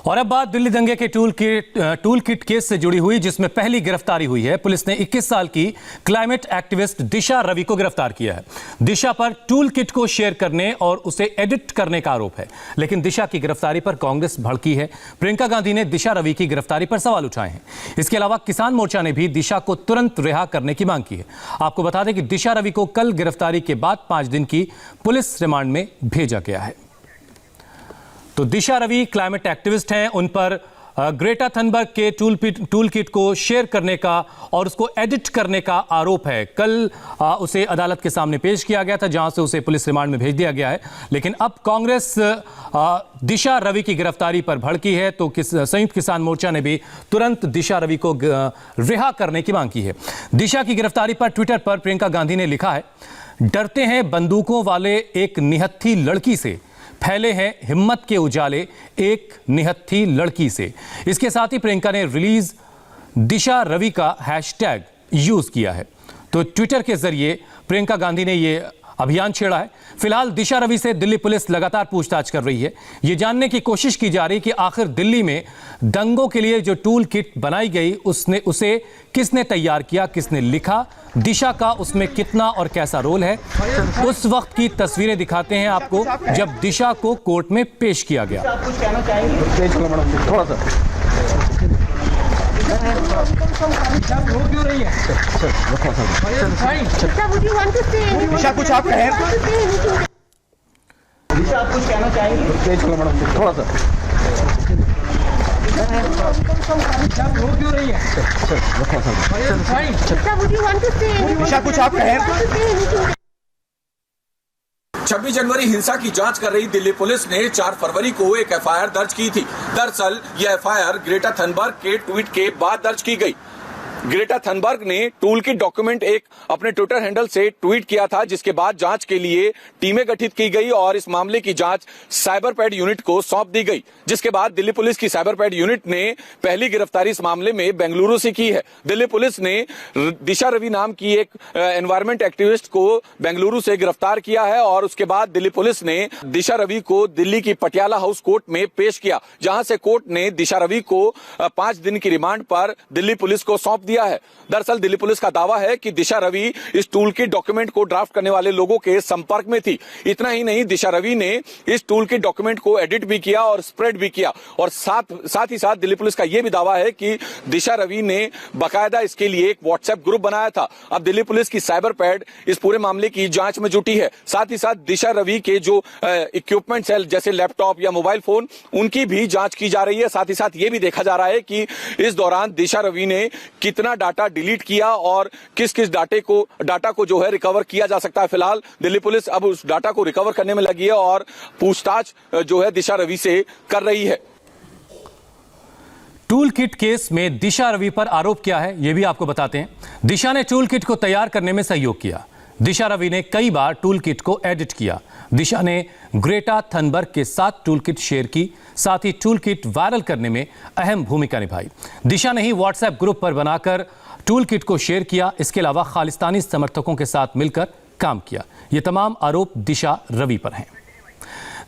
और अब बात दिल्ली दंगे के टूल किट केस से जुड़ी हुई, जिसमें पहली गिरफ्तारी हुई है। पुलिस ने 21 साल की क्लाइमेट एक्टिविस्ट दिशा रवि को गिरफ्तार किया है। दिशा पर टूल किट को शेयर करने और उसे एडिट करने का आरोप है, लेकिन दिशा की गिरफ्तारी पर कांग्रेस भड़की है। प्रियंका गांधी ने दिशा रवि की गिरफ्तारी पर सवाल उठाए हैं। इसके अलावा किसान मोर्चा ने भी दिशा को तुरंत रिहा करने की मांग की है। आपको बता दें कि दिशा रवि को कल गिरफ्तारी के बाद 5 दिन की पुलिस रिमांड में भेजा गया है। तो दिशा रवि क्लाइमेट एक्टिविस्ट हैं, उन पर ग्रेटा थनबर्ग के टूल किट को शेयर करने का और उसको एडिट करने का आरोप है। कल उसे अदालत के सामने पेश किया गया था, जहां से उसे पुलिस रिमांड में भेज दिया गया है। लेकिन अब कांग्रेस दिशा रवि की गिरफ्तारी पर भड़की है, तो संयुक्त किसान मोर्चा ने भी तुरंत दिशा रवि को रिहा करने की मांग की है। दिशा की गिरफ्तारी पर ट्विटर पर प्रियंका गांधी ने लिखा है, डरते हैं बंदूकों वाले एक निहत्थी लड़की से, फैले हैं हिम्मत के उजाले एक निहत्थी लड़की से। इसके साथ ही प्रियंका ने रिलीज दिशा रवि का हैशटैग यूज किया है। तो ट्विटर के जरिए प्रियंका गांधी ने यह अभियान छेड़ा है। फिलहाल दिशा रवि से दिल्ली पुलिस लगातार पूछताछ कर रही है। यह जानने की कोशिश की जा रही कि आखिर दिल्ली में दंगों के लिए जो टूल किट बनाई गई उसे किसने तैयार किया, किसने लिखा, दिशा का उसमें कितना और कैसा रोल है। उस वक्त की तस्वीरें दिखाते हैं आपको जब दिशा को कोर्ट में पेश किया गया। आप कुछ कहना चाहेंगे? थोड़ा सा दिशा कुछ आप कहें? दिशा आप कुछ कहना चाहेंगे? थोड़ा सा दिशा कुछ आप कहें? 26 जनवरी हिंसा की जांच कर रही दिल्ली पुलिस ने 4 फरवरी को एक एफआईआर दर्ज की थी। दरअसल यह एफआईआर ग्रेटा थनबर्ग के ट्वीट के बाद दर्ज की गई। ग्रेटा थनबर्ग ने टूल किट डॉक्यूमेंट एक अपने ट्विटर हैंडल से ट्वीट किया था, जिसके बाद जांच के लिए टीमें गठित की गई और इस मामले की जांच साइबर पैड यूनिट को सौंप दी गई। जिसके बाद दिल्ली पुलिस की साइबर पैड यूनिट ने पहली गिरफ्तारी इस मामले में बेंगलुरु से की है। दिल्ली पुलिस ने दिशा रवि नाम की एक एनवायरमेंट एक्टिविस्ट को बेंगलुरु से गिरफ्तार किया है और उसके बाद दिल्ली पुलिस ने दिशा रवि को दिल्ली की पटियाला हाउस कोर्ट में पेश किया, जहां से कोर्ट ने दिशा रवि को 5 दिन की रिमांड पर दिल्ली पुलिस को सौंप दिया है। दरअसल दिल्ली पुलिस का दावा है कि दिशा रवि इस टूल किट डॉक्यूमेंट को ड्राफ्ट करने वाले लोगों के संपर्क में थी। इतना ही नहीं, दिशा रवि ने इस टूल किट डॉक्यूमेंट को एडिट भी किया और स्प्रेड भी किया। और साथ ही साथ दिल्ली पुलिस का यह भी दावा है कि दिशा रवि ने बाकायदा इसके लिए एक व्हाट्सएप ग्रुप बनाया था। अब दिल्ली पुलिस की साइबर पैड इस पूरे मामले की जांच में जुटी है। साथ ही साथ दिशा रवि के जो इक्विपमेंट्स है, जैसे लैपटॉप या मोबाइल फोन, उनकी भी जांच की जा रही है। साथ ही साथ ये भी देखा जा रहा है कि इस दौरान दिशा रवि ने कितना डाटा डिलीट किया और किस किस डाटा को जो है रिकवर किया जा सकता है। फिलहाल दिल्ली पुलिस अब उस डाटा को रिकवर करने में लगी है और पूछताछ जो है दिशा रवि से कर रही है। टूल किट केस में दिशा रवि पर आरोप क्या है, यह भी आपको बताते हैं। दिशा ने टूल किट को तैयार करने में सहयोग किया। दिशा रवि ने कई बार टूल किट को एडिट किया। दिशा ने ग्रेटा थनबर्ग के साथ टूल किट शेयर की, साथ ही टूल किट वायरल करने में अहम भूमिका निभाई। दिशा ने ही व्हाट्सएप ग्रुप पर बनाकर टूल किट को शेयर किया। इसके अलावा खालिस्तानी समर्थकों के साथ मिलकर काम किया। ये तमाम आरोप दिशा रवि पर हैं।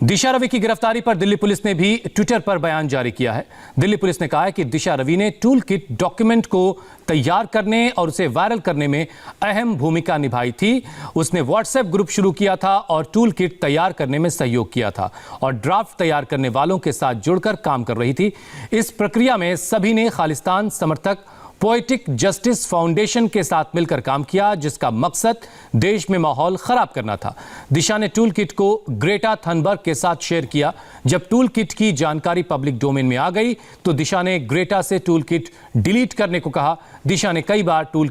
दिशा रवि की गिरफ्तारी पर दिल्ली पुलिस ने भी ट्विटर पर बयान जारी किया है। दिल्ली पुलिस ने कहा है कि दिशा रवि ने टूल किट डॉक्यूमेंट को तैयार करने और उसे वायरल करने में अहम भूमिका निभाई थी। उसने व्हाट्सएप ग्रुप शुरू किया था और टूल किट तैयार करने में सहयोग किया था और ड्राफ्ट तैयार करने वालों के साथ जुड़कर काम कर रही थी। इस प्रक्रिया में सभी ने खालिस्तान समर्थक पोएटिक जस्टिस फाउंडेशन के साथ मिलकर काम किया, जिसका मकसद देश में माहौल खराब करना था। दिशा ने टूल किट को ग्रेटा थनबर्ग के साथ शेयर किया। जब टूल किट की जानकारी पब्लिक डोमेन में आ गई तो दिशा ने ग्रेटा से टूल किट डिलीट करने को कहा। दिशा ने कई बार टूल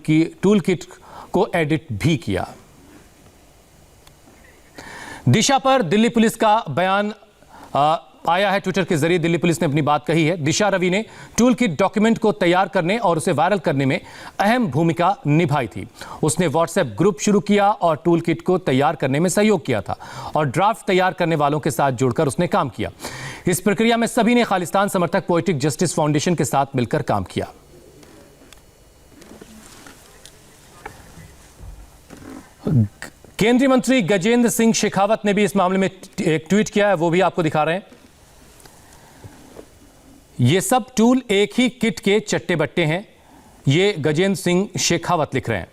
किट को एडिट भी किया। दिशा पर दिल्ली पुलिस का बयान आया है। ट्विटर के जरिए दिल्ली पुलिस ने अपनी बात कही है। दिशा रवि ने टूल किट डॉक्यूमेंट को तैयार करने और उसे वायरल करने में अहम भूमिका निभाई थी। उसने व्हाट्सएप ग्रुप शुरू किया और टूल किट को तैयार करने में सहयोग किया था और ड्राफ्ट तैयार करने वालों के साथ जुड़कर उसने काम किया। इस प्रक्रिया में सभी ने खालिस्तान समर्थक पोएटिक जस्टिस फाउंडेशन के साथ मिलकर काम किया। केंद्रीय मंत्री गजेंद्र सिंह शेखावत ने भी इस मामले में एक ट्वीट किया है, वो भी आपको दिखा रहे हैं। ये सब टूल एक ही किट के चट्टे बट्टे हैं, ये गजेंद्र सिंह शेखावत लिख रहे हैं।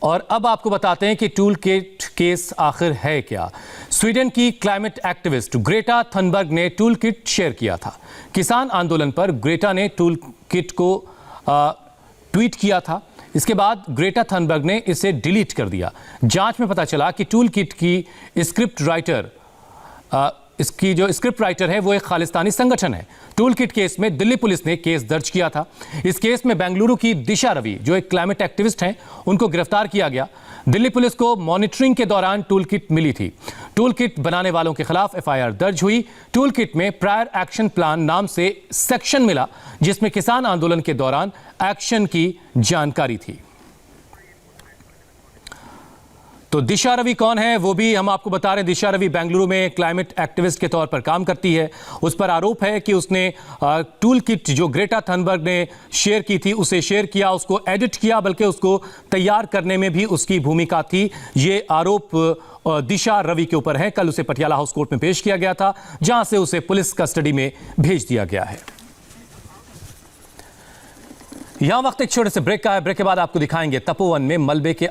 और अब आपको बताते हैं कि टूल किट केस आखिर है क्या। स्वीडन की क्लाइमेट एक्टिविस्ट ग्रेटा थनबर्ग ने टूल किट शेयर किया था। किसान आंदोलन पर ग्रेटा ने टूल किट को ट्वीट किया था। इसके बाद ग्रेटा थनबर्ग ने इसे डिलीट कर दिया। जांच में पता चला कि टूल किट की स्क्रिप्ट राइटर इसकी जो स्क्रिप्ट राइटर है वो एक खालिस्तानी संगठन है। टूल किट केस में दिल्ली पुलिस ने केस दर्ज किया था। इस केस में बेंगलुरु की दिशा रवि जो एक क्लाइमेट एक्टिविस्ट हैं उनको गिरफ्तार किया गया। दिल्ली पुलिस को मॉनिटरिंग के दौरान टूल किट मिली थी। टूल किट बनाने वालों के खिलाफ एफआईआर दर्ज हुई। टूल किट में प्रायर एक्शन प्लान नाम से सेक्शन मिला जिसमें किसान आंदोलन के दौरान एक्शन की जानकारी थी। तो दिशा रवि कौन है वो भी हम आपको बता रहे हैं। दिशा रवि बेंगलुरु में क्लाइमेट एक्टिविस्ट के तौर पर काम करती है। उस पर आरोप है कि उसने टूल किट जो ग्रेटा थनबर्ग ने शेयर की थी उसे शेयर किया, उसको एडिट किया, बल्कि उसको तैयार करने में भी उसकी भूमिका थी। ये आरोप दिशा रवि के ऊपर है। कल उसे पटियाला हाउस कोर्ट में पेश किया गया था जहां से उसे पुलिस कस्टडी में भेज दिया गया है। यहां वक्त एक छोटे से ब्रेक का है। ब्रेक के बाद आपको दिखाएंगे तपोवन में मलबे के